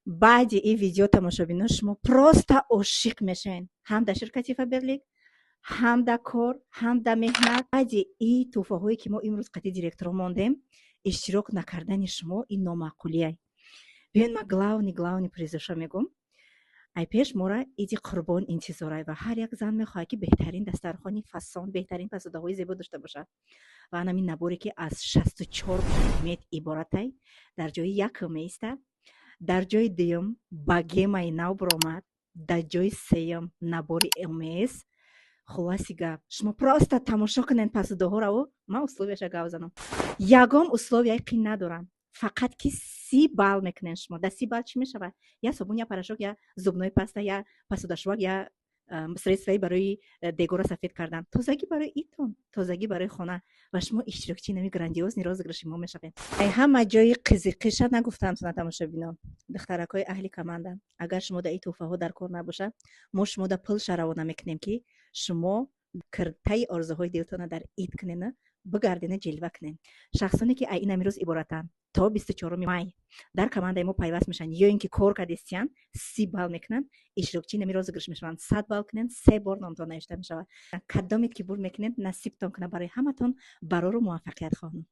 بعد این ویدیو تماشابینان شما просто عاشق میشین، هم در شرکتی فبرلیک، هم در کار، هم در مهنت. بعد این توفه هایی که ما امروز قطعی دیرکتور ماندیم، اشتراک نکردن شما این نامعقولیه. بیاین ما главный призыша میگم. ای پیش مورا ایدی قربان انتظاره و هر یک زن میخواد که بهترین دسترخوانی فسان، بهترین پسنده‌های زیبا داشته باشه. و همین نبوری که از 64 کیلومتر عبارته، در جای یکم ایسته، در جای دوم باگمای نو برآمد، در جای سوم набори МС. خلاصی گپ شما просто тамошо کنین пасудоҳо ро. ман условияша гап занам. ягон условияи қин надорам, фақат ки 30 балл мекунен шумо. дар 30 балл чӣ мешавад? я собун, я порошок, я зубной паста, я пасудашвак, я средствои барои дегора сафед кардан, тозагӣ барои итон, тозагӣ барои хона. ва шумо иштирокчии нави грандиозни розыграши мо мешавед. ай ҳама ҷои қизиқиша нагуфтам сона тамошобинон, духтаракҳои аҳли каманда, агар шумо дар ин тӯҳфаҳо дар кор набошад, мо шумо дар пулша равона мекунем ки шумо киртаи орзуҳои дилтона дар ид кунена, бигардина ҷилва кунен. шахсоне ки ай ин амирӯз иборатанд то 24 май дар командаи мо пайваст мешан, ё ин ки кор кардистиян 30 балл мекунанд, иштирокчии нами розыграш мешаванд. 100 балл кунен, 3 бор номтон навишта мешавад. кадомед ки бур мекунед, насибтон кунад барои ҳаматон барору муваффақият хоҳам.